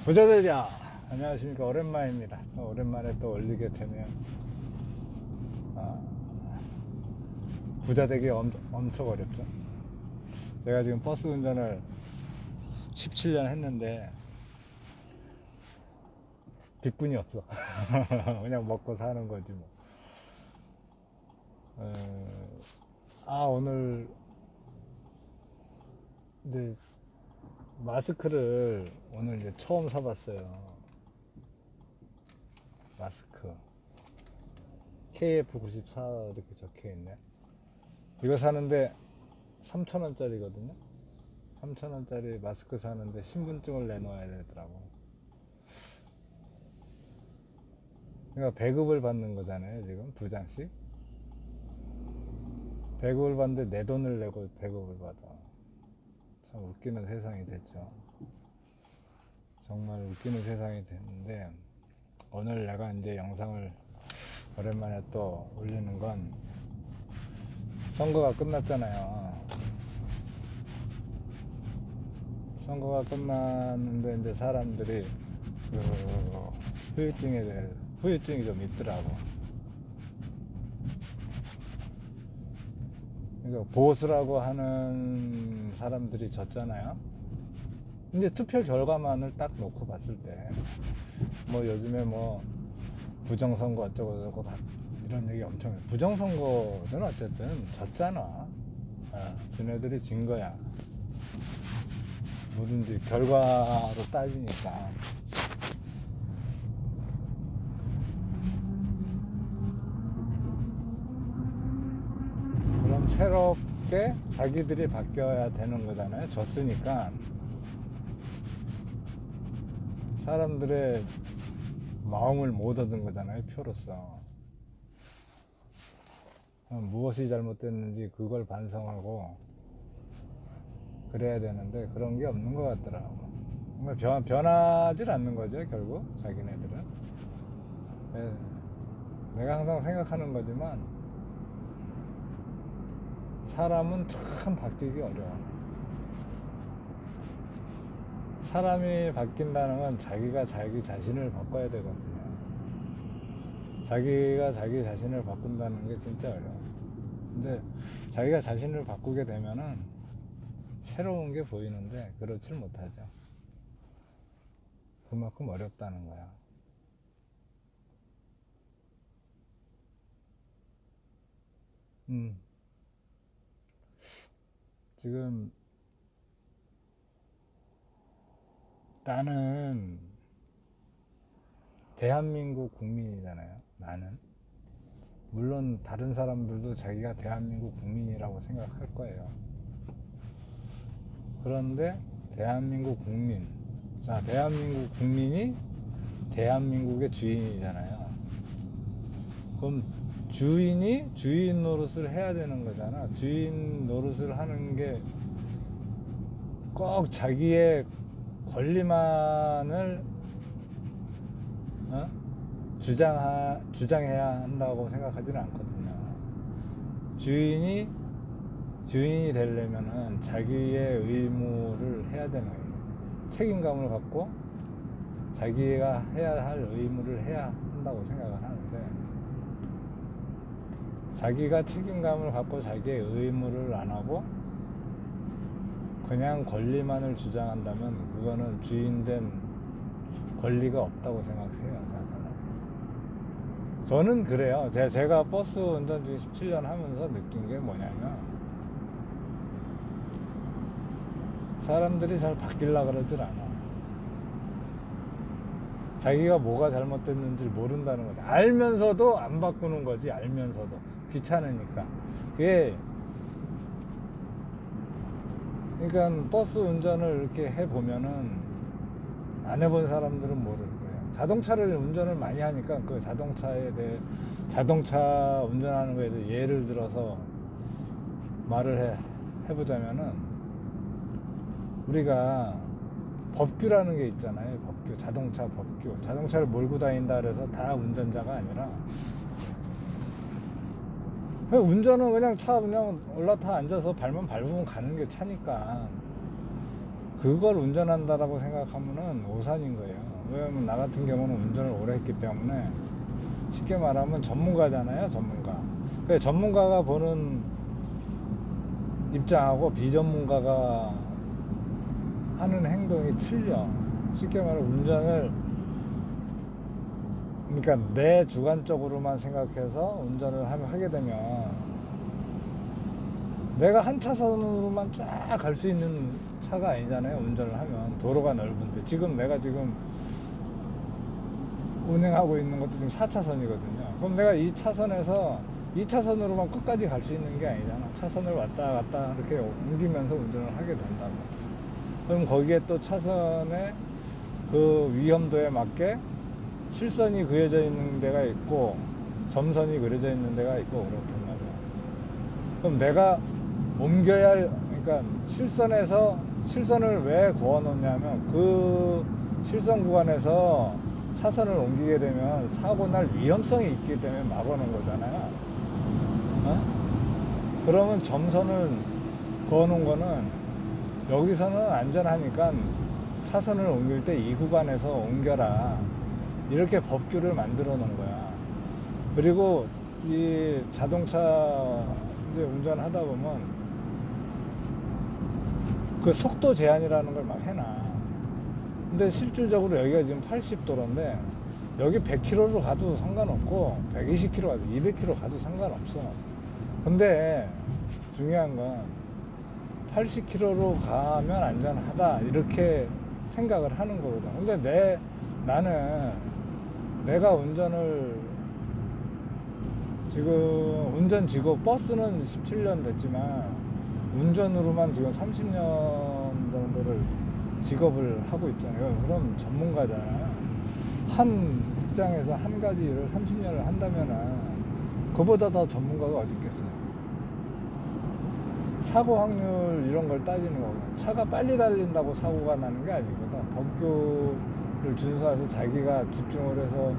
부자들이야, 안녕하십니까. 오랜만입니다. 오랜만에 또 올리게 되면 부자 되기 엄청 어렵죠. 제가 지금 버스 운전을 17년 했는데 빚분이 없어. 그냥 먹고 사는 거지 뭐. 오늘 이제 마스크를 오늘 이제 처음 사봤어요. 마스크 KF94 이렇게 적혀 있네. 이거 사는데 3,000원짜리거든요. 3,000원짜리 마스크 사는데 신분증을 내놓아야 되더라고. 그러니까 배급을 받는 거잖아요. 지금 두 장씩 배급을 받는데 내 돈을 내고 배급을 받아. 참 웃기는 세상이 됐죠. 정말 웃기는 세상이 됐는데, 오늘 내가 이제 영상을 오랜만에 또 올리는 건, 선거가 끝났잖아요. 선거가 끝났는데 이제 사람들이 후유증이 좀 있더라고. 그러니까 보수라고 하는 사람들이 졌잖아요. 근데 투표 결과만을 딱 놓고 봤을 때, 뭐 요즘에 뭐 부정선거 어쩌고저쩌고 다 이런 얘기 엄청 해. 부정선거는 어쨌든 졌잖아. 지네들이 진 거야. 뭐든지 결과로 따지니까. 그럼 새롭게 자기들이 바뀌어야 되는 거잖아요. 졌으니까. 사람들의 마음을 못 얻은 거잖아요. 표로서. 무엇이 잘못됐는지 그걸 반성하고 그래야 되는데 그런 게 없는 것 같더라고. 변하질 않는 거죠, 결국 자기네들은. 내가 항상 생각하는 거지만 사람은 참 바뀌기 어려워. 사람이 바뀐다는 건 자기가 자기 자신을 바꿔야 되거든요. 자기가 자기 자신을 바꾼다는 게 진짜 어려워. 근데 자기가 자신을 바꾸게 되면은 새로운 게 보이는데 그렇질 못하죠. 그만큼 어렵다는 거야. 지금 나는 대한민국 국민이잖아요. 나는. 물론 다른 사람들도 자기가 대한민국 국민이라고 생각할 거예요. 그런데 대한민국 국민, 자, 대한민국 국민이 대한민국의 주인이잖아요. 그럼 주인 노릇을 해야 되는 거잖아. 주인 노릇을 하는 게 꼭 자기의 권리만을 주장해야 한다고 생각하지는 않거든요. 주인이 되려면은 자기의 의무를 해야 되는 거예요. 책임감을 갖고 자기가 해야 할 의무를 해야 한다고 생각을 하는데, 자기가 책임감을 갖고 자기의 의무를 안 하고 그냥 권리만을 주장한다면 그거는 주인된 권리가 없다고 생각해요. 저는 그래요. 제가 버스 운전 지금 17년 하면서 느낀 게 뭐냐면, 사람들이 잘 바뀌려고 그러질 않아. 자기가 뭐가 잘못됐는지 모른다는 거지. 알면서도 안 바꾸는 거지. 알면서도 귀찮으니까. 그게, 그러니까 버스 운전을 이렇게 해보면은 안 해본 사람들은 모를 거예요. 자동차를 운전을 많이 하니까 그 자동차 운전하는 거에 대해 예를 들어서 말을 해보자면은, 우리가 법규라는 게 있잖아요. 법규, 자동차 법규. 자동차를 몰고 다닌다 그래서 다 운전자가 아니라, 운전은 그냥 차 그냥 올라타 앉아서 발만 밟으면 가는 게 차니까, 그걸 운전한다라고 생각하면은 오산인 거예요. 왜냐면 나 같은 경우는 운전을 오래 했기 때문에 쉽게 말하면 전문가잖아요, 전문가. 그 전문가가 보는 입장하고 비전문가가 하는 행동이 틀려. 쉽게 말해 운전을, 그러니까 내 주관적으로만 생각해서 운전을 하게 되면 내가 한 차선으로만 쫙 갈 수 있는 차가 아니잖아요. 운전을 하면 도로가 넓은데, 지금 내가 지금 운행하고 있는 것도 지금 4차선이거든요. 그럼 내가 이 차선에서 2차선으로만 끝까지 갈 수 있는 게 아니잖아. 차선을 왔다 갔다 이렇게 옮기면서 운전을 하게 된다고. 그럼 거기에 또 차선의 그 위험도에 맞게 실선이 그려져 있는 데가 있고 점선이 그려져 있는 데가 있고 그렇단 말이야. 그럼 내가 옮겨야 할, 그러니까 실선을 왜 그어 놓냐면 그 실선 구간에서 차선을 옮기게 되면 사고 날 위험성이 있기 때문에 막아 놓은 거잖아요. 어? 그러면 점선을 그어 놓은 거는 여기서는 안전하니까 차선을 옮길 때 이 구간에서 옮겨라, 이렇게 법규를 만들어 놓은 거야. 그리고 이 자동차 이제 운전하다 보면 그 속도 제한이라는 걸 막 해놔. 근데 실질적으로 여기가 지금 80도로인데 여기 100km로 가도 상관없고 120km 가도 200km 가도 상관없어. 근데 중요한 건 80km로 가면 안전하다 이렇게 생각을 하는 거거든. 근데 나는 내가 운전을 지금 운전 직업, 버스는 17년 됐지만 운전으로만 지금 30년 정도를 직업을 하고 있잖아요. 그럼 전문가잖아요. 한 직장에서 한 가지 일을 30년을 한다면은 그보다 더 전문가가 어디 있겠어요. 사고 확률 이런 걸 따지는 거고, 차가 빨리 달린다고 사고가 나는 게 아니거든. 법규를 준수해서 자기가 집중을 해서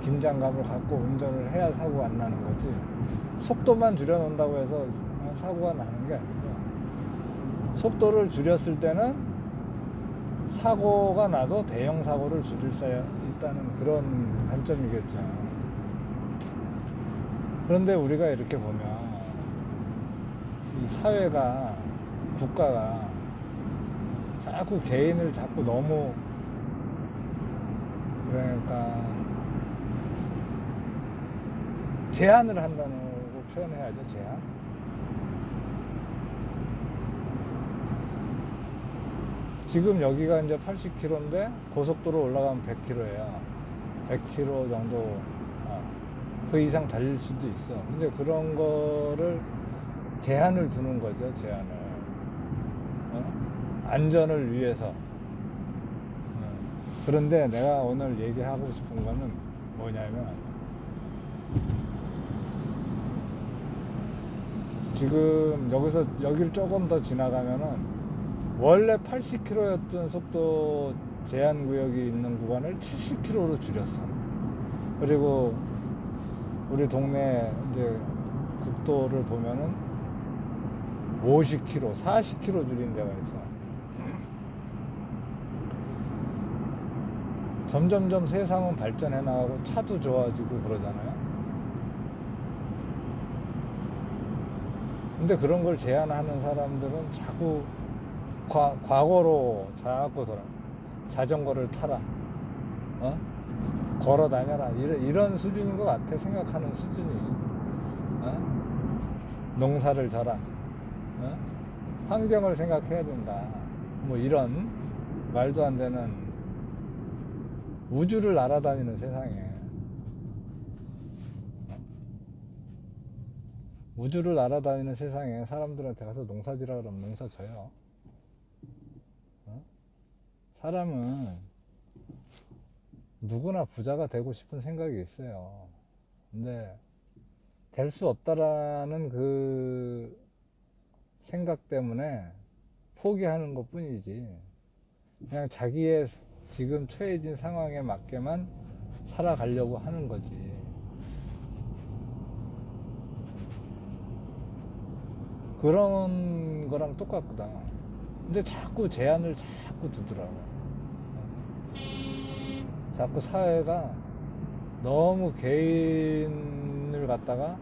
긴장감을 갖고 운전을 해야 사고가 안 나는 거지, 속도만 줄여놓는다고 해서 사고가 나는 게 아니고, 속도를 줄였을 때는 사고가 나도 대형 사고를 줄일 수 있다는 그런 관점이겠죠. 그런데 우리가 이렇게 보면 이 사회가, 국가가 자꾸 개인을 자꾸 너무, 그러니까 제한을 한다고 표현해야죠. 제한. 지금 여기가 이제 80km인데 고속도로 올라가면 100km예요. 100km 정도, 그 이상 달릴 수도 있어. 근데 그런 거를 제한을 두는 거죠. 제한을. 안전을 위해서. 그런데 내가 오늘 얘기하고 싶은 거는 뭐냐면, 지금 여기를 조금 더 지나가면은 원래 80km였던 속도 제한 구역이 있는 구간을 70km로 줄였어. 그리고 우리 동네 이제 국도를 보면은 50km, 40km 줄인 데가 있어. 점점점 세상은 발전해 나가고 차도 좋아지고 그러잖아요. 근데 그런 걸 제한하는 사람들은 자꾸 과거로 자꾸 자전거를 타라, 걸어 다녀라, 이런 수준인 것 같아. 생각하는 수준이. 농사를 져라, 환경을 생각해야 된다, 뭐 이런 말도 안 되는, 우주를 날아다니는 세상에, 우주를 날아다니는 세상에 사람들한테 가서 농사지라 그러면 농사 져요. 사람은 누구나 부자가 되고 싶은 생각이 있어요. 근데 될 수 없다라는 그 생각 때문에 포기하는 것 뿐이지, 그냥 자기의 지금 처해진 상황에 맞게만 살아가려고 하는 거지. 그런 거랑 똑같거든. 근데 자꾸 제한을 자꾸 두더라고. 자꾸 사회가 너무 개인을 갖다가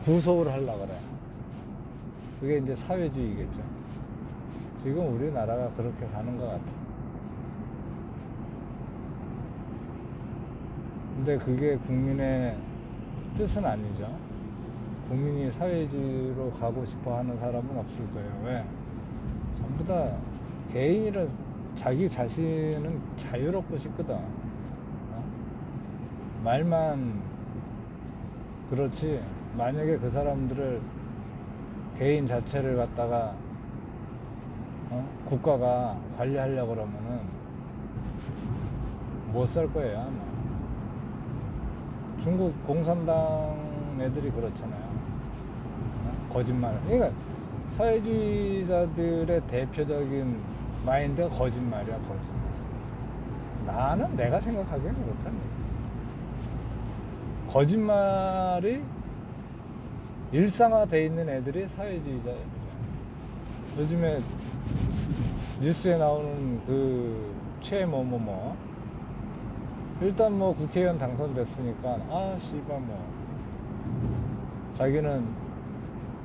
구속을 하려고 그래. 그게 이제 사회주의겠죠. 지금 우리나라가 그렇게 가는 것 같아. 근데 그게 국민의 뜻은 아니죠. 국민이 사회주의로 가고 싶어 하는 사람은 없을 거예요. 왜? 전부 다 개인이라 자기 자신은 자유롭고 싶거든. 말만 그렇지, 만약에 그 사람들을 개인 자체를 갖다가 국가가 관리하려고 그러면은 못 살 거예요, 아마. 중국 공산당 애들이 그렇잖아요. 거짓말. 그러니까 사회주의자들의 대표적인 마인드가 거짓말이야, 거짓말. 나는 내가 생각하기엔 그렇다는 얘기지. 거짓말이 일상화돼 있는 애들이 사회주의자 애들이야. 요즘에 뉴스에 나오는 그 최뭐뭐뭐, 일단 뭐 국회의원 당선됐으니까 씨발 뭐 자기는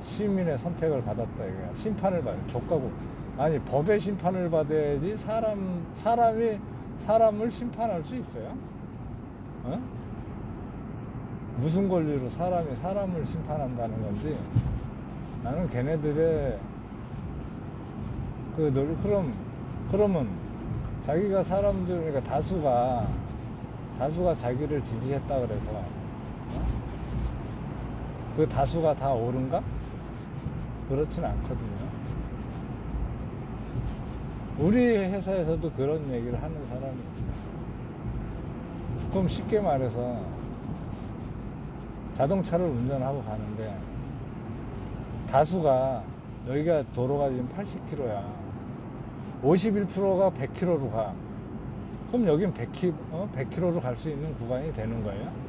시민의 선택을 받았다 이거야. 심판을 받아. 족가고. 아니, 법의 심판을 받아야지 사람이 사람을 심판할 수 있어요? 무슨 권리로 사람이 사람을 심판한다는 건지. 나는 걔네들의 그러면 자기가 사람들, 그러니까 다수가 자기를 지지했다 그래서 그 다수가 다 옳은가? 그렇진 않거든요. 우리 회사에서도 그런 얘기를 하는 사람이 있어요. 그럼 쉽게 말해서 자동차를 운전하고 가는데 다수가, 여기가 도로가 지금 80km야. 51%가 100km로 가. 그럼 여긴 100km로 갈 수 있는 구간이 되는 거예요?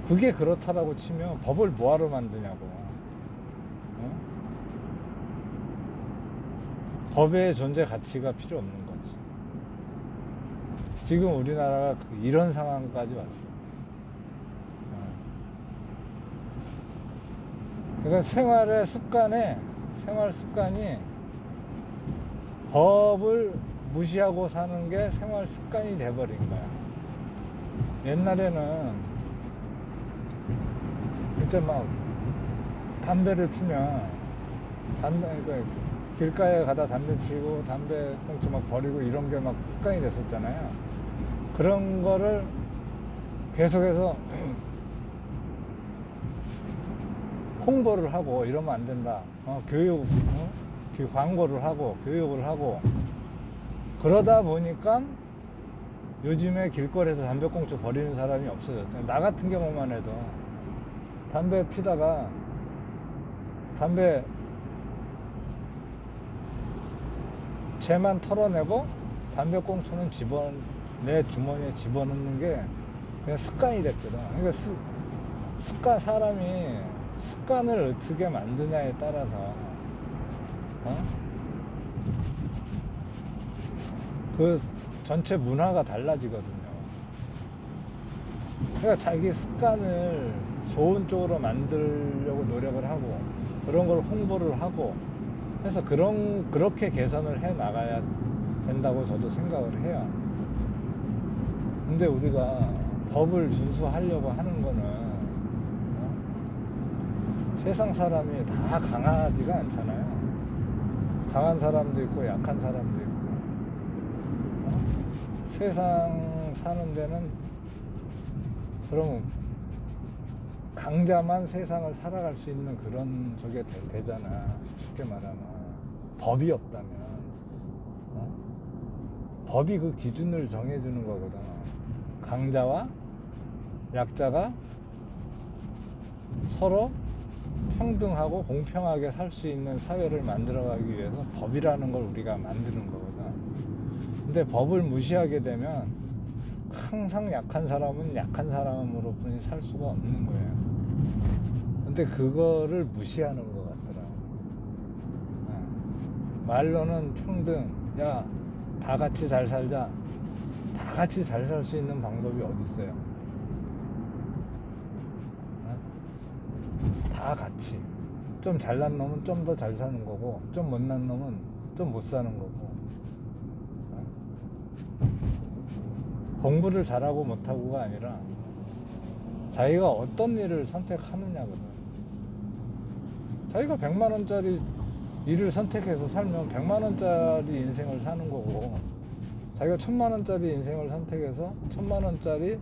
그게 그렇다라고 치면 법을 뭐하러 만드냐고. 법의 존재 가치가 필요 없는 거지. 지금 우리나라가 이런 상황까지 왔어. 그러니까 생활 습관이 법을 무시하고 사는 게 생활 습관이 돼버린 거야. 옛날에는 진짜 막 담배를 피면 그러니까 길가에 가다 담배 피고 담배 꽁초 막 버리고 이런 게 막 습관이 됐었잖아요. 그런 거를 계속해서 홍보를 하고 이러면 안 된다. 광고를 하고 교육을 하고 그러다 보니까 요즘에 길거리에서 담배꽁초 버리는 사람이 없어졌잖아요. 나 같은 경우만 해도 담배 피다가 담배 재만 털어내고 담배꽁초는 내 주머니에 집어넣는 게 그냥 습관이 됐거든. 그러니까 사람이 습관을 어떻게 만드냐에 따라서 그 전체 문화가 달라지거든요. 그러니까 자기 습관을 좋은 쪽으로 만들려고 노력을 하고 그런 걸 홍보를 하고 해서 그렇게 개선을 해 나가야 된다고 저도 생각을 해요. 근데 우리가 법을 준수하려고 하는 거는 세상 사람이 다 강하지가 않잖아요. 강한 사람도 있고 약한 사람도 있고. 세상 사는 데는 그럼 강자만 세상을 살아갈 수 있는 그런 저게 되잖아. 쉽게 말하면 법이 없다면 법이 그 기준을 정해주는 거거든. 강자와 약자가 서로 평등하고 공평하게 살 수 있는 사회를 만들어가기 위해서 법이라는 걸 우리가 만드는 거거든. 근데 법을 무시하게 되면 항상 약한 사람은 약한 사람으로 뿐이 살 수가 없는 거예요. 근데 그거를 무시하는 것 같더라고. 말로는 평등, 야, 다 같이 잘 살자. 다 같이 잘 살 수 있는 방법이 어디 있어요? 다 같이. 좀 잘난 놈은 좀 더 잘 사는 거고, 좀 못난 놈은 좀 못 사는 거고. 공부를 잘하고 못하고가 아니라 자기가 어떤 일을 선택하느냐거든. 자기가 100만원짜리 일을 선택해서 살면 100만원짜리 인생을 사는 거고, 자기가 1000만원짜리 인생을 선택해서 1000만원짜리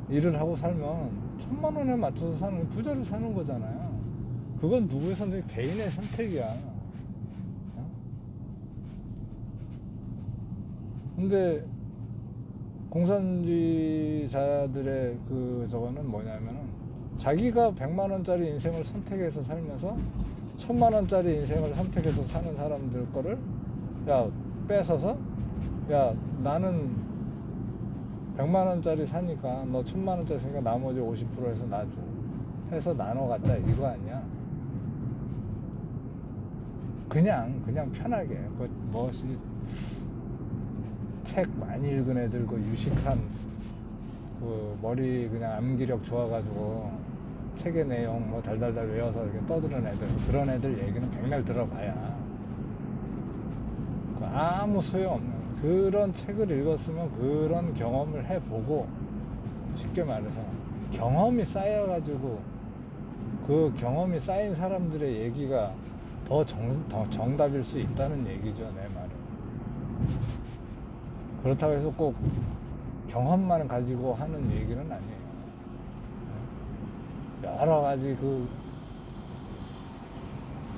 일을 하고 살면 1000만원에 맞춰서 사는, 부자를 사는 거잖아요. 그건 누구의 선택? 개인의 선택이야. 근데 공산주의자들의 저거는 뭐냐면은, 자기가 100만원짜리 인생을 선택해서 살면서 1000만원짜리 인생을 선택해서 사는 사람들 거를 뺏어서, 나는 100만원짜리 사니까 너 1000만원짜리 사니까 나머지 50%에서 놔줘 해서 나눠 갖자, 이거 아니야. 그냥 편하게 책 많이 읽은 애들, 유식한 머리 그냥 암기력 좋아가지고 책의 내용 달달달 외워서 이렇게 떠드는 애들, 그런 애들 얘기는 백날 들어봐야 아무 소용없는, 그런 책을 읽었으면 그런 경험을 해보고, 쉽게 말해서 경험이 쌓여가지고 그 경험이 쌓인 사람들의 얘기가 더 정답일 수 있다는 얘기죠, 내 말은. 그렇다고 해서 꼭 경험만 가지고 하는 얘기는 아니에요. 여러 가지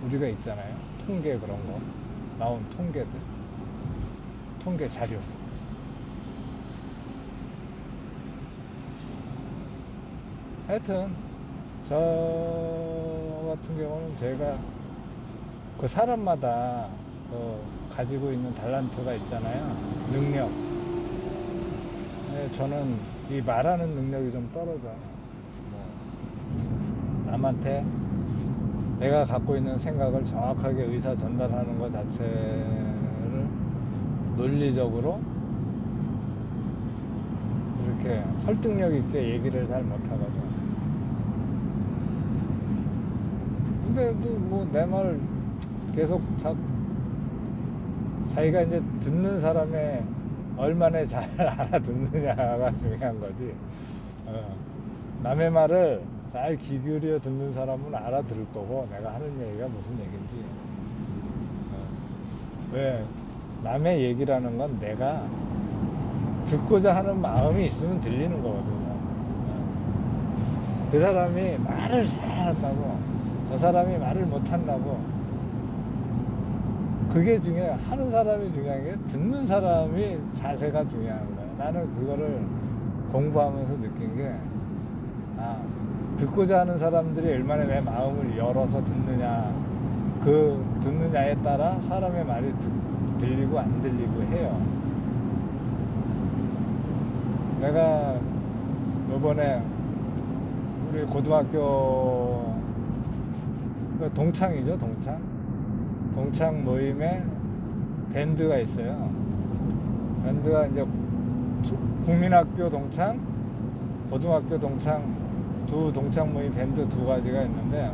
우리가 있잖아요, 통계, 그런 거 나온 통계들, 통계 자료. 하여튼 저 같은 경우는 제가 사람마다 가지고 있는 달란트가 있잖아요, 능력. 저는 이 말하는 능력이 좀 떨어져요. 남한테 내가 갖고 있는 생각을 정확하게 의사 전달하는 것 자체를 논리적으로 이렇게 설득력 있게 얘기를 잘 못하거든요. 근데 내 말을 계속 자기가 이제 듣는 사람의 얼마나 잘 알아듣느냐가 중요한 거지. 남의 말을 잘 귀 기울여 듣는 사람은 알아들을 거고, 내가 하는 얘기가 무슨 얘기인지. 왜? 남의 얘기라는 건 내가 듣고자 하는 마음이 있으면 들리는 거거든요. 그 사람이 말을 잘한다고, 저 사람이 말을 못한다고, 그게 중요해. 하는 사람이 중요한 게 듣는 사람이 자세가 중요한 거야. 나는 그거를 공부하면서 느낀 게, 듣고자 하는 사람들이 얼마나 내 마음을 열어서 듣느냐, 듣느냐에 따라 사람의 말이 들리고 안 들리고 해요. 내가 요번에 우리 고등학교 동창이죠, 동창 모임에 밴드가 있어요. 밴드가 이제 국민학교 동창, 고등학교 동창, 두 동창 모임 밴드 두 가지가 있는데,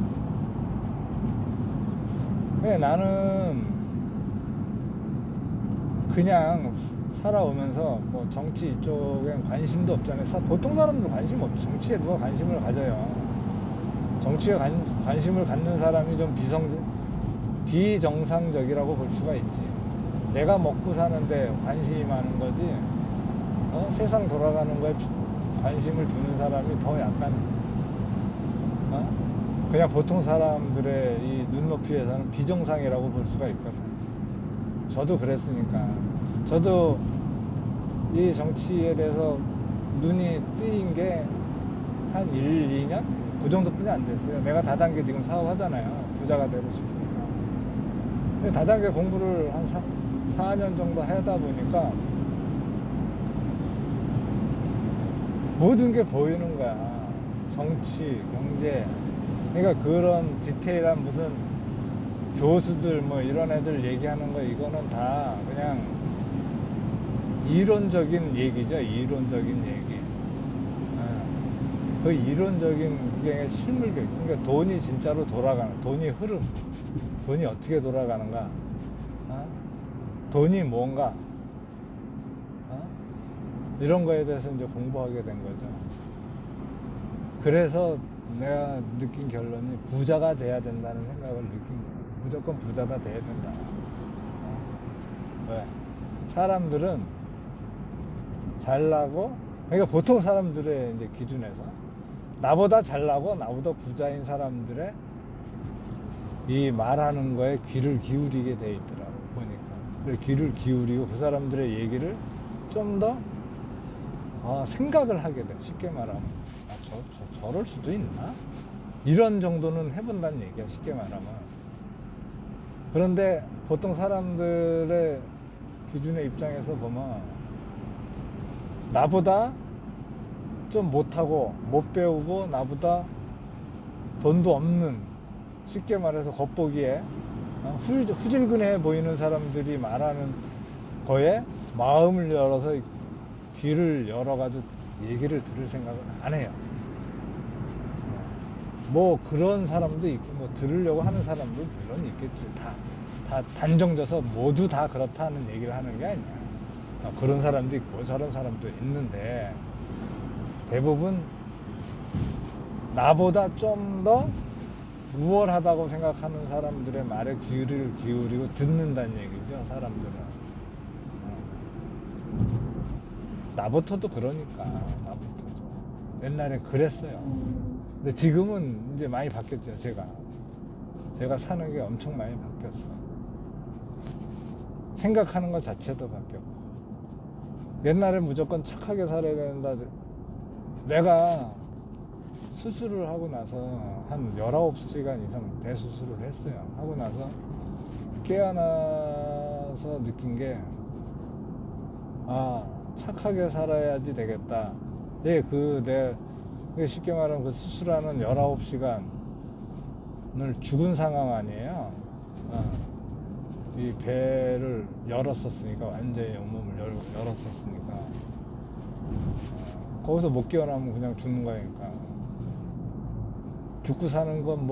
나는 그냥 살아오면서 정치 이쪽엔 관심도 없잖아요. 보통 사람들 관심 없죠. 정치에 누가 관심을 가져요. 정치에 관심을 갖는 사람이 좀 비정상적이라고 볼 수가 있지. 내가 먹고 사는데 관심이 많은 거지, 세상 돌아가는 거에 관심을 두는 사람이 더 약간 그냥 보통 사람들의 이 눈높이에서는 비정상이라고 볼 수가 있거든. 저도 그랬으니까. 저도 이 정치에 대해서 눈이 뜨인 게 한 1, 2년? 그 정도뿐이 안 됐어요. 내가 다단계 지금 사업하잖아요, 부자가 되고 싶으니까. 근데 다단계 공부를 한 4년 정도 하다 보니까 모든 게 보이는 거야. 정치, 경제. 그러니까 그런 디테일한 무슨 교수들 뭐 이런 애들 얘기하는 거 이거는 다 그냥 이론적인 얘기죠. 이론적인 얘기. 그 이론적인 그게 실물 교육. 그러니까 돈이 진짜로 돌아가는, 돈이 흐름, 돈이 어떻게 돌아가는가, 돈이 뭔가, 이런 거에 대해서 이제 공부하게 된 거죠. 그래서 내가 느낀 결론이 부자가 돼야 된다는 생각을 느낀 거예요. 무조건 부자가 돼야 된다. 왜? 사람들은 잘나고, 그러니까 보통 사람들의 이제 기준에서 나보다 잘나고 나보다 부자인 사람들의 이 말하는 거에 귀를 기울이게 돼 있더라고, 보니까. 그래서 귀를 기울이고 그 사람들의 얘기를 좀 더 생각을 하게 돼. 쉽게 말하면 저럴 수도 있나? 이런 정도는 해본다는 얘기야, 쉽게 말하면. 그런데 보통 사람들의 기준의 입장에서 보면 나보다 좀 못하고 못 배우고 나보다 돈도 없는, 쉽게 말해서 겉보기에 후질근해 보이는 사람들이 말하는 거에 마음을 열어서 귀를 열어가지고 얘기를 들을 생각은 안 해요. 뭐 그런 사람도 있고 뭐 들으려고 하는 사람도 물론 있겠지. 다 단정져서 모두 다 그렇다는 얘기를 하는 게 아니야. 그런 사람도 있고 저런 사람도 있는데 대부분 나보다 좀 더 우월하다고 생각하는 사람들의 말에 귀를 기울이고 듣는다는 얘기죠, 사람들은. 나부터도 그러니까, 나부터도. 옛날에 그랬어요. 근데 지금은 이제 많이 바뀌었죠, 제가 사는 게 엄청 많이 바뀌었어. 생각하는 것 자체도 바뀌었고. 옛날에 무조건 착하게 살아야 된다. 내가 수술을 하고 나서 한 19시간 이상 대수술을 했어요. 하고 나서 깨어나서 느낀 게, 착하게 살아야지 되겠다. 쉽게 말하면 그 수술하는 19시간을 죽은 상황 아니에요. 이 배를 열었었으니까, 완전히 온몸을 열었었으니까, 거기서 못 깨어나면 그냥 죽는 거니까. 죽고 사는 건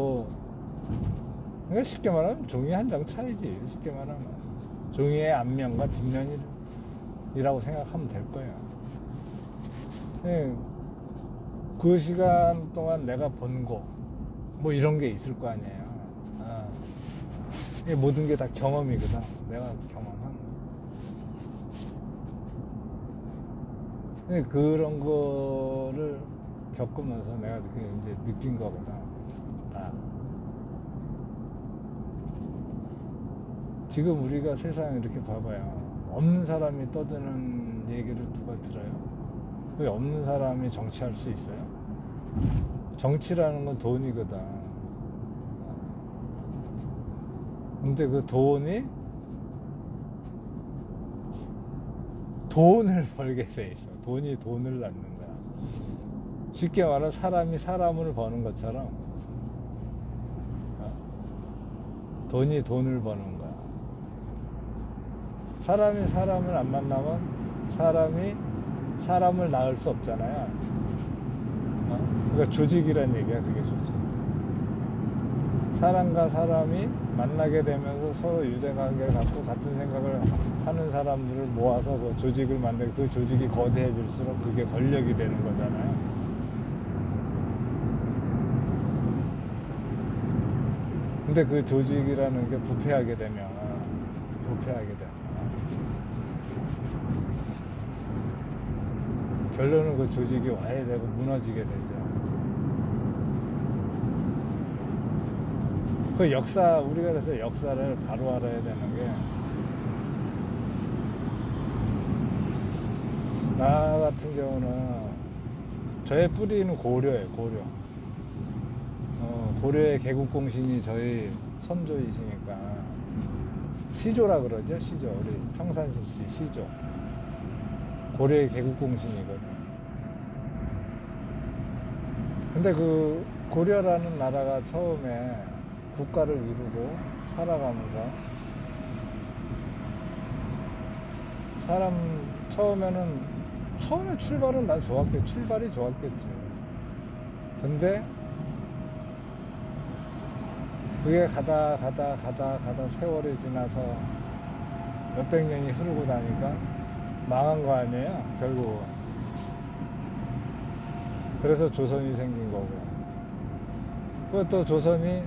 그러니까 쉽게 말하면 종이 한 장 차이지. 쉽게 말하면 종이의 앞면과 뒷면이라고 생각하면 될 거예요. 그 시간 동안 내가 번 거 이런 게 있을 거 아니에요. 이게 모든 게 다 경험이거든. 내가 경험한 거. 그런 거를 겪으면서 내가 이제 느낀 거거든. 지금 우리가 세상에 이렇게 봐봐요. 없는 사람이 떠드는 얘기를 누가 들어요? 왜 없는 사람이 정치할 수 있어요? 정치라는 건 돈이거든. 근데 그 돈을 벌게 돼 있어. 돈이 돈을 낳는 거야. 쉽게 말하면 사람이 사람을 버는 것처럼 돈이 돈을 버는 거야. 사람이 사람을 안 만나면 사람이 사람을 낳을 수 없잖아요. 그러니까 조직이란 얘기야, 그게 조직. 사람과 사람이 만나게 되면서 서로 유대관계를 갖고 같은 생각을 하는 사람들을 모아서 그 조직을 만들고, 그 조직이 거대해질수록 그게 권력이 되는 거잖아요. 근데 그 조직이라는 게 부패하게 되면 결론은 그 조직이 와해되고 무너지게 되죠. 그 우리가 그래서 역사를 바로 알아야 되는 게, 나 같은 경우는 저의 뿌리는 고려예요, 고려. 고려의 개국공신이 저희 선조이시니까, 시조라 그러죠, 시조. 우리 평산시 시조. 고려의 개국공신이거든. 근데 그 고려라는 나라가 처음에 국가를 이루고 살아가면서 사람 처음에 출발은 난 좋았겠지. 출발이 좋았겠지. 근데 그게 가다 세월이 지나서 몇백 년이 흐르고 나니까 망한 거 아니에요, 결국. 그래서 조선이 생긴 거고, 그것도 조선이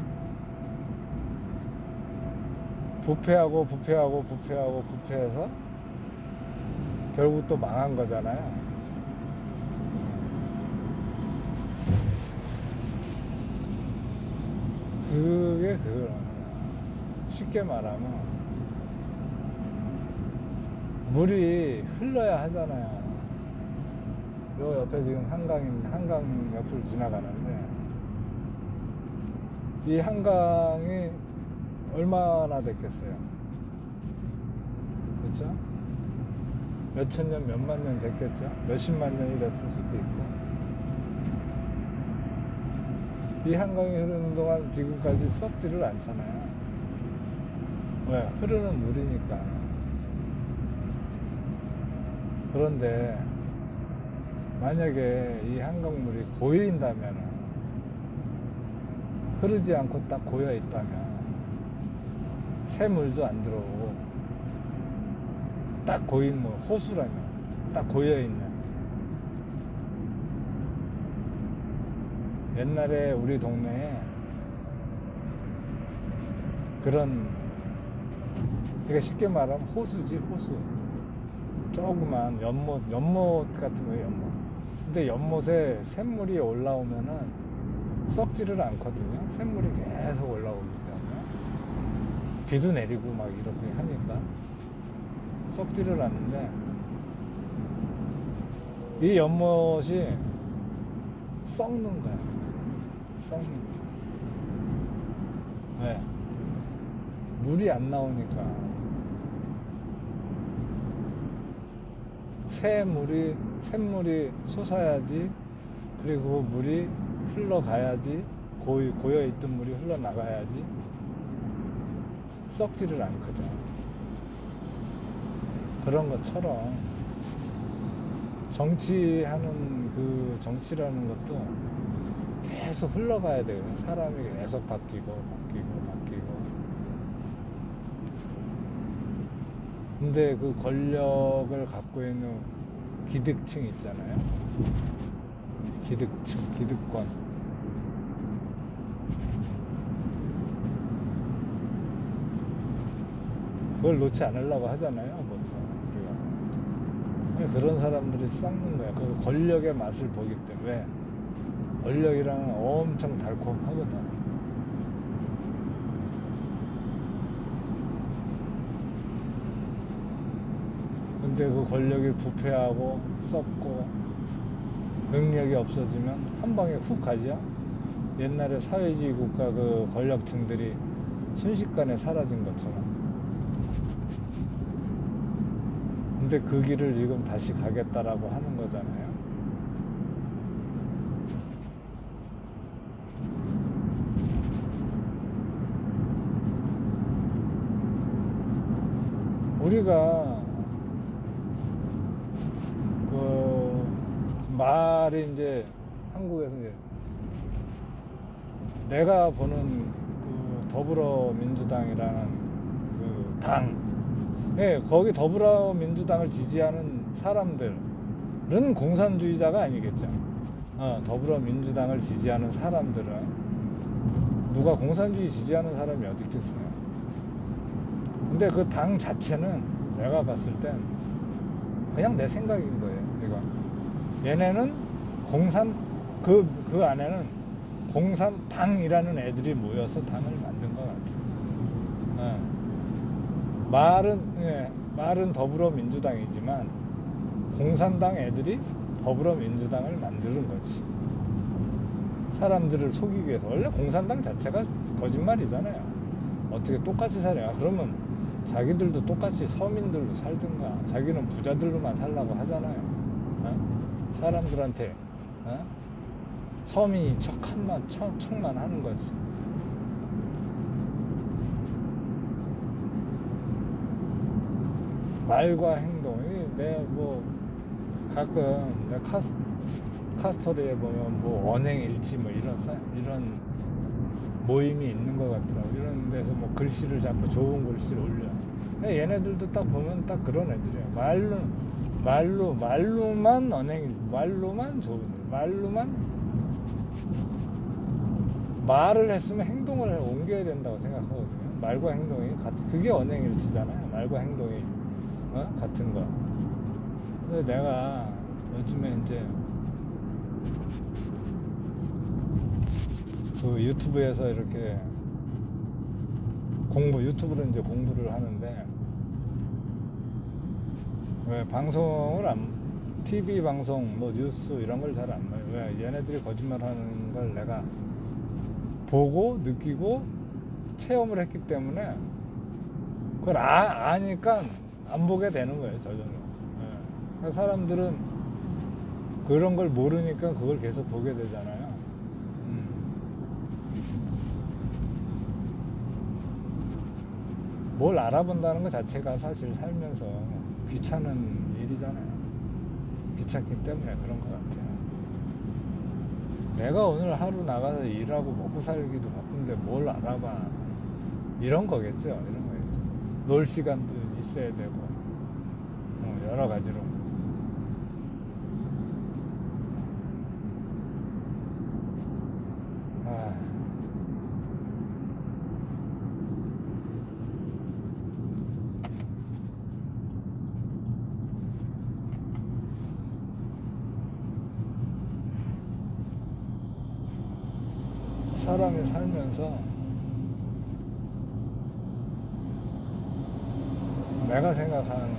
부패해서 결국 또 망한 거잖아요. 그게 쉽게 말하면 물이 흘러야 하잖아요. 요 옆에 지금 한강 옆을 지나가는데, 이 한강이 얼마나 됐겠어요? 그렇죠? 몇천 년, 몇만 년 됐겠죠? 몇십만 년이 됐을 수도 있고. 이 한강이 흐르는 동안 지금까지 썩지를 않잖아요. 왜? 흐르는 물이니까. 그런데 만약에 이 한강물이 고여있다면, 흐르지 않고 딱 고여 있다면, 새물도 안 들어오고, 딱 고인 물, 호수라면, 딱 고여 있는. 옛날에 우리 동네에 그런, 그러니까 쉽게 말하면 호수지, 호수. 조그만 연못 같은 거예요, 연못. 근데 연못에 샘물이 올라오면은 썩지를 않거든요. 샘물이 계속 올라오기 때문에. 비도 내리고 막 이렇게 하니까 썩지를 않는데, 이 연못이 썩는 거야. 썩는 거야. 왜? 물이 안 나오니까. 샘물이 솟아야지, 그리고 물이 흘러가야지, 고여있던 물이 흘러나가야지 썩지를 않거든. 그런 것처럼 정치라는 것도 계속 흘러가야 돼요. 사람이 계속 바뀌고. 근데 그 권력을 갖고 있는 기득층 있잖아요. 기득권. 그걸 놓지 않으려고 하잖아요, 보통 우리가. 그런 사람들이 썩는 거야. 그 권력의 맛을 보기 때문에. 왜? 권력이랑은 엄청 달콤하거든. 근데 그 권력이 부패하고 썩고 능력이 없어지면 한 방에 훅 가죠. 옛날에 사회주의 국가 그 권력층들이 순식간에 사라진 것처럼. 근데 그 길을 지금 다시 가겠다라고 하는 거잖아요. 우리가 말이 이제 한국에서 이제 내가 보는 그 더불어민주당이라는 그 당, 거기 더불어민주당을 지지하는 사람들은 공산주의자가 아니겠죠. 더불어민주당을 지지하는 사람들은, 누가 공산주의 지지하는 사람이 어디 있겠어요. 근데 그 당 자체는 내가 봤을 땐 그냥 내 생각인 거예요. 이거 얘네는 그 안에는 공산당이라는 애들이 모여서 당을 만든 것 같아요. 말은 더불어민주당이지만 공산당 애들이 더불어민주당을 만드는 거지. 사람들을 속이기 위해서. 원래 공산당 자체가 거짓말이잖아요. 어떻게 똑같이 살아요? 그러면 자기들도 똑같이 서민들로 살든가, 자기는 부자들로만 살라고 하잖아요. 사람들한테 서민이 척만 하는 거지. 말과 행동. 내 뭐 가끔 내 카스토리에 보면 뭐 언행일치 뭐 이런 모임이 있는 것 같더라고. 이런 데서 뭐 글씨를 자꾸 좋은 글씨를 올려. 얘네들도 딱 보면 딱 그런 애들이야. 말로만 말로만 좋은 일, 말을 했으면 행동을 옮겨야 된다고 생각하거든요. 말과 행동이 그게 언행일치잖아요. 말과 행동이 같은 거. 근데 내가 요즘에 이제 그 유튜브에서 이렇게 유튜브로 이제 공부를 하는데, 왜 TV 방송, 뭐 뉴스 이런 걸 잘 안 봐요. 왜 얘네들이 거짓말 하는 걸 내가 보고 느끼고 체험을 했기 때문에 그걸 아니까 안 보게 되는 거예요, 저절로. 예. 사람들은 그런 걸 모르니까 그걸 계속 보게 되잖아요. 뭘 알아본다는 것 자체가 사실 살면서 귀찮은 일이잖아요. 귀찮기 때문에 그런 것 같아요. 내가 오늘 하루 나가서 일하고 먹고 살기도 바쁜데 뭘 알아봐. 이런 거겠죠. 놀 시간도 있어야 되고, 여러 가지로. 사람이 살면서 내가 생각하는 건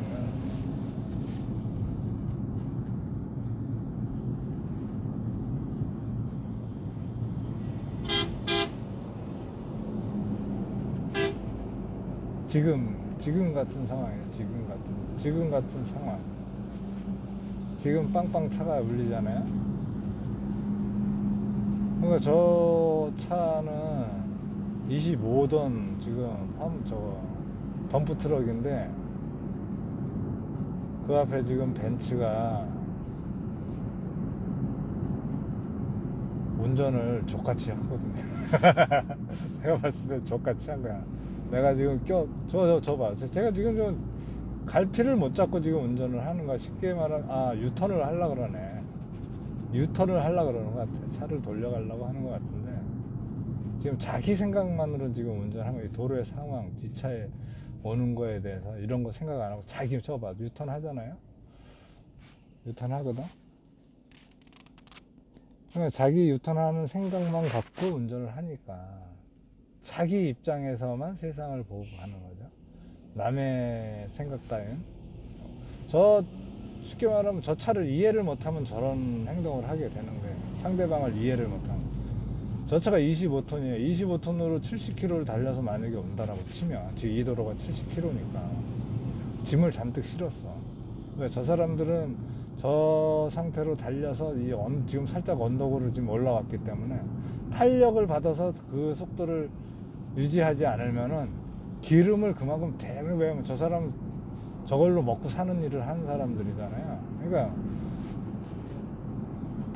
지금 같은 상황이에요. 지금 같은 상황. 지금 빵빵 차가 울리잖아요. 그러니까 저 차는 25돈 지금 덤프 트럭인데, 그 앞에 지금 벤츠가 운전을 족같이 하거든요. 내가 봤을 때 족같이 한 거야. 내가 지금 저 봐. 제가 지금 좀 갈피를 못 잡고 지금 운전을 하는 거야. 쉽게 말하면, 유턴을 하려고 그러네. 유턴을 하려고 그러는 것 같아. 차를 돌려가려고 하는 것 같은데, 지금 자기 생각만으로 지금 운전하는 거예요. 도로의 상황, 뒷차에 오는 거에 대해서 이런 거 생각 안 하고 자기 봐. 유턴 하잖아요. 유턴 하거든. 그러니까 자기 유턴하는 생각만 갖고 운전을 하니까 자기 입장에서만 세상을 보고 가는 거죠. 남의 생각 따윈. 쉽게 말하면 저 차를 이해를 못하면 저런 행동을 하게 되는 거예요. 상대방을 이해를 못하면. 저 차가 25톤이에요. 25톤으로 70km를 달려서 만약에 온다라고 치면, 지금 이 도로가 70km니까 짐을 잔뜩 실었어. 왜 저 사람들은 저 상태로 달려서 지금 살짝 언덕으로 지금 올라왔기 때문에 탄력을 받아서 그 속도를 유지하지 않으면은 기름을 그만큼 왜냐면 저 사람은 저걸로 먹고 사는 일을 하는 사람들이잖아요. 그러니까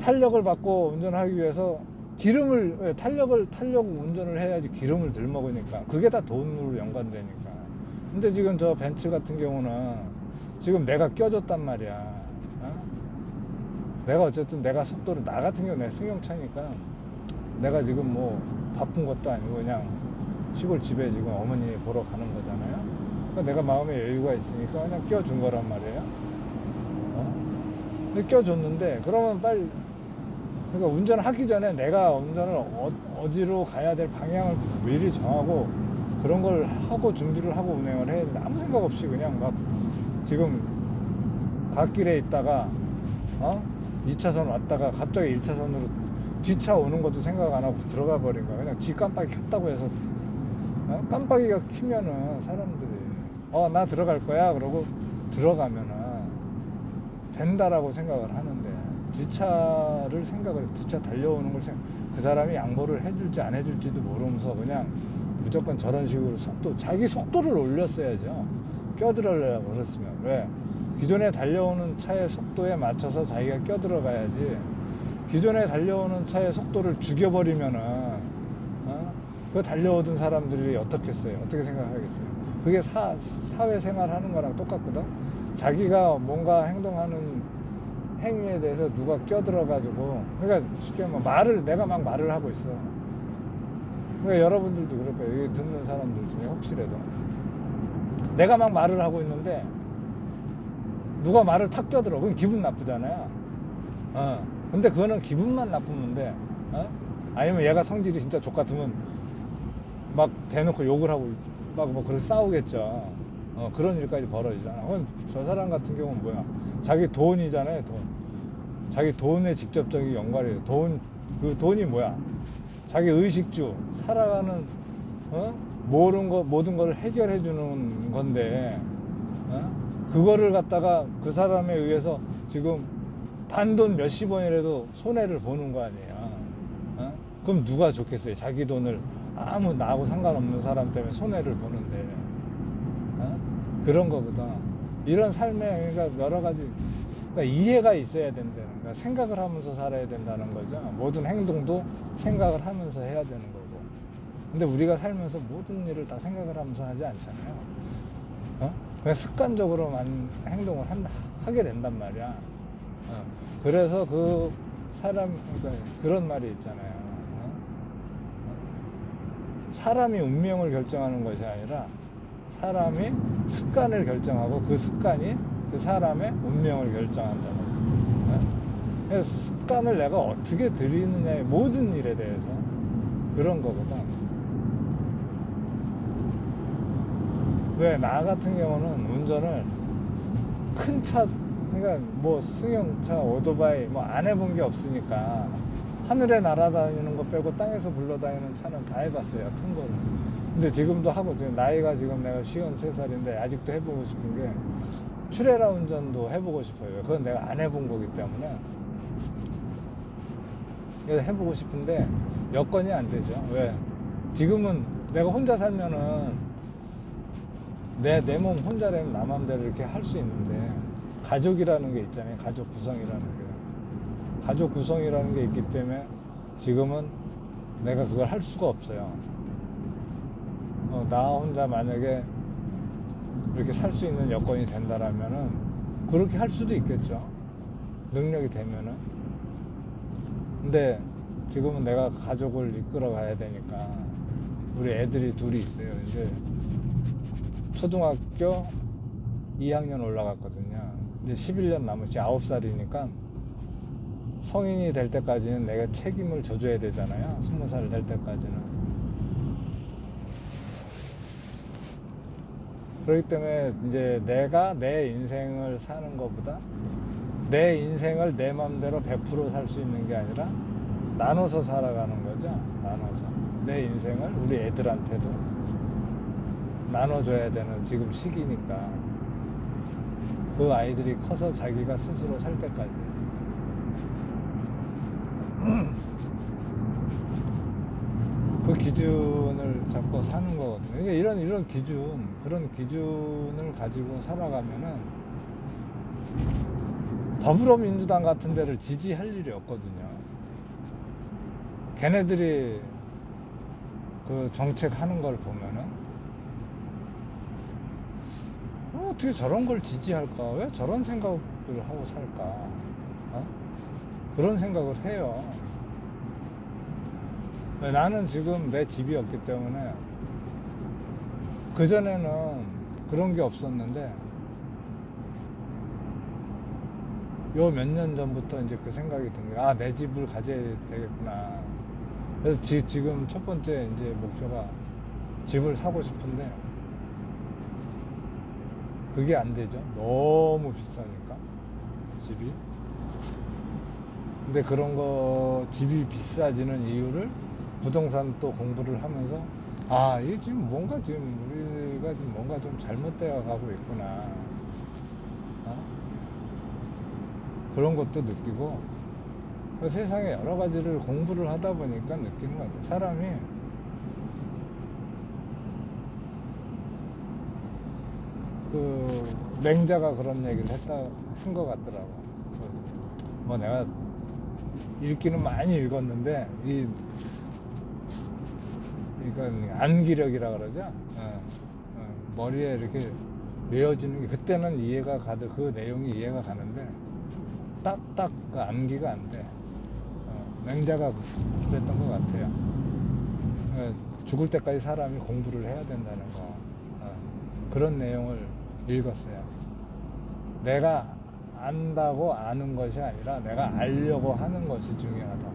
탄력을 받고 운전하기 위해서 탄력 운전을 해야지 기름을 덜 먹으니까. 그게 다 돈으로 연관되니까. 근데 지금 저 벤츠 같은 경우는 지금 내가 껴줬단 말이야. 내가 어쨌든 속도를, 나 같은 경우 내 승용차니까 내가 지금 뭐 바쁜 것도 아니고 그냥 시골 집에 지금 어머니 보러 가는 거잖아요. 그러니까 내가 마음에 여유가 있으니까 그냥 껴준 거란 말이에요. 근데 껴줬는데, 그러면 빨리, 그러니까 운전하기 전에 내가 운전을 어디로 가야 될 방향을 미리 정하고 그런 걸 하고 준비를 하고 운행을 해야 되는데, 아무 생각 없이 그냥 막 지금 갓길에 있다가 2차선 왔다가 갑자기 1차선으로 뒷차 오는 것도 생각 안 하고 들어가 버린 거야. 그냥 지 깜빡이 켰다고 해서 깜빡이가 키면은 사람들이 나 들어갈 거야 그러고 들어가면은 된다라고 생각을 하는데, 뒷차 달려오는 걸 그 사람이 양보를 해줄지 안 해줄지도 모르면서 그냥 무조건 저런 식으로 자기 속도를 올렸어야죠. 껴들으려고 그랬으면. 왜? 기존에 달려오는 차의 속도에 맞춰서 자기가 껴들어가야지. 기존에 달려오는 차의 속도를 죽여버리면은 그 달려오던 사람들이 어떻겠어요? 어떻게 생각하겠어요? 그게 사회생활 하는 거랑 똑같거든. 자기가 뭔가 행동하는 행위에 대해서 누가 껴들어가지고, 그러니까 쉽게 말하면 내가 막 말을 하고 있어. 그러니까 여러분들도 그럴 거예요. 여기 듣는 사람들 중에 혹시라도 내가 막 말을 하고 있는데 누가 말을 탁 껴들어. 그건 기분 나쁘잖아요. 근데 그거는 기분만 나쁘면 돼. 아니면 얘가 성질이 진짜 족 같으면 막 대놓고 욕을 하고 막 뭐 그렇게 싸우겠죠. 그런 일까지 벌어지잖아. 그럼 저 사람 같은 경우는 뭐야? 자기 돈이잖아요. 돈. 자기 돈에 직접적인 연관이에요. 그 돈이 뭐야? 자기 의식주, 살아가는 모든 거를 해결해 주는 건데, 그거를 갖다가 그 사람에 의해서 지금 단돈 몇십 원이라도 손해를 보는 거 아니에요. 그럼 누가 좋겠어요? 자기 돈을 아무 나하고 상관없는 사람 때문에 손해를 보는데. 그런 거거든. 이런 삶에 그러니까 여러 가지 그러니까 이해가 있어야 된다는 거야. 생각을 하면서 살아야 된다는 거죠. 모든 행동도 생각을 하면서 해야 되는 거고. 근데 우리가 살면서 모든 일을 다 생각을 하면서 하지 않잖아요. 그냥 습관적으로만 행동을 하게 된단 말이야. 그래서 그 사람, 그러니까 그런 말이 있잖아요. 사람이 운명을 결정하는 것이 아니라 사람이 습관을 결정하고 그 습관이 그 사람의 운명을 결정한다는 거예요. 그래서 습관을 내가 어떻게 들이느냐의 모든 일에 대해서 그런 거거든. 왜? 나 같은 경우는 운전을 큰 차, 그러니까 뭐 승용차, 오토바이 뭐 안 해본 게 없으니까 하늘에 날아다니는 거 빼고 땅에서 굴러다니는 차는 다 해봤어요. 큰 거는. 근데 지금도 하고, 지금 나이가 지금 내가 53살인데 아직도 해보고 싶은 게 트레일러 운전도 해보고 싶어요. 그건 내가 안 해본 거기 때문에. 그래서 해보고 싶은데 여건이 안 되죠. 왜? 지금은 내가 혼자 살면은 내 몸 혼자라면 나 맘대로 이렇게 할 수 있는데, 가족이라는 게 있잖아요. 가족 구성이라는 게. 가족 구성이라는 게 있기 때문에 지금은 내가 그걸 할 수가 없어요. 나 혼자 만약에 이렇게 살 수 있는 여건이 된다라면은 그렇게 할 수도 있겠죠. 능력이 되면은. 근데 지금은 내가 가족을 이끌어 가야 되니까, 우리 애들이 둘이 있어요. 이제 초등학교 2학년 올라갔거든요. 이제 11년 남았지. 9살이니까 성인이 될 때까지는 내가 책임을 져줘야 되잖아요. 20살 될 때까지는. 그렇기 때문에 이제 내가 내 인생을 사는 것보다 내 인생을 내 맘대로 100% 살 수 있는 게 아니라 나눠서 살아가는 거죠. 나눠서 내 인생을 우리 애들한테도 나눠줘야 되는 지금 시기니까, 그 아이들이 커서 자기가 스스로 살 때까지. 그 기준을 잡고 사는 거거든요. 그러니까 이런 기준, 그런 기준을 가지고 살아가면은 더불어민주당 같은 데를 지지할 일이 없거든요. 걔네들이 그 정책 하는 걸 보면은 어떻게 저런 걸 지지할까? 왜 저런 생각을 하고 살까? 그런 생각을 해요. 나는 지금 내 집이 없기 때문에, 그전에는 그런 게 없었는데 요 몇 년 전부터 이제 그 생각이 든 거야. 아, 내 집을 가져야 되겠구나. 그래서 지금 첫 번째 이제 목표가 집을 사고 싶은데 그게 안 되죠. 너무 비싸니까, 집이. 근데 그런 거, 집이 비싸지는 이유를 부동산 또 공부를 하면서, 아, 이게 지금 뭔가 지금 우리가 지금 뭔가 좀 잘못되어 가고 있구나. 그런 것도 느끼고, 세상에 여러 가지를 공부를 하다 보니까 느끼는 것 같아요. 사람이 그 맹자가 그런 얘기를 한 것 같더라고. 뭐 내가 읽기는 많이 읽었는데 이건 암기력이라 그러죠. 머리에 이렇게 외워지는 게 그때는 이해가 가도 그 내용이 이해가 가는데 딱딱 그 암기가 안 돼. 맹자가 그랬던 것 같아요. 죽을 때까지 사람이 공부를 해야 된다는 거. 그런 내용을 읽었어요. 내가 안다고 아는 것이 아니라 내가 알려고 하는 것이 중요하다.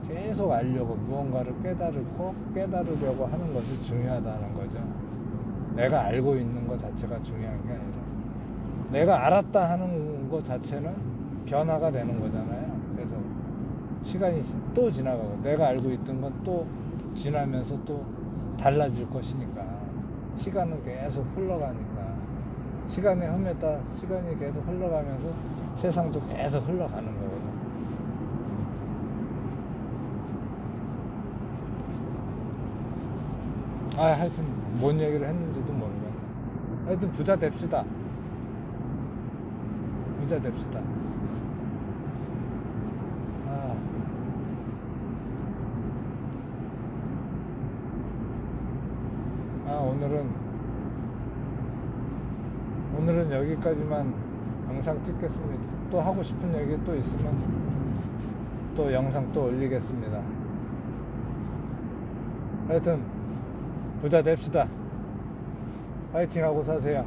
계속 알려고 무언가를 깨달으려고 하는 것이 중요하다는 거죠. 내가 알고 있는 것 자체가 중요한 게 아니라 내가 알았다 하는 것 자체는 변화가 되는 거잖아요. 그래서 시간이 또 지나가고 내가 알고 있던 건 또 지나면서 또 달라질 것이니까 시간은 계속 흘러가니까 시간의 흠에 따라 시간이 계속 흘러가면서 세상도 계속 흘러가는 거거든. 하여튼 뭔 얘기를 했는지도 모르겠네. 하여튼 부자 됩시다. 부자 됩시다. 오늘은 여기까지만 영상 찍겠습니다. 또 하고 싶은 얘기 또 있으면 또 영상 또 올리겠습니다. 하여튼 부자 됩시다. 파이팅 하고 사세요.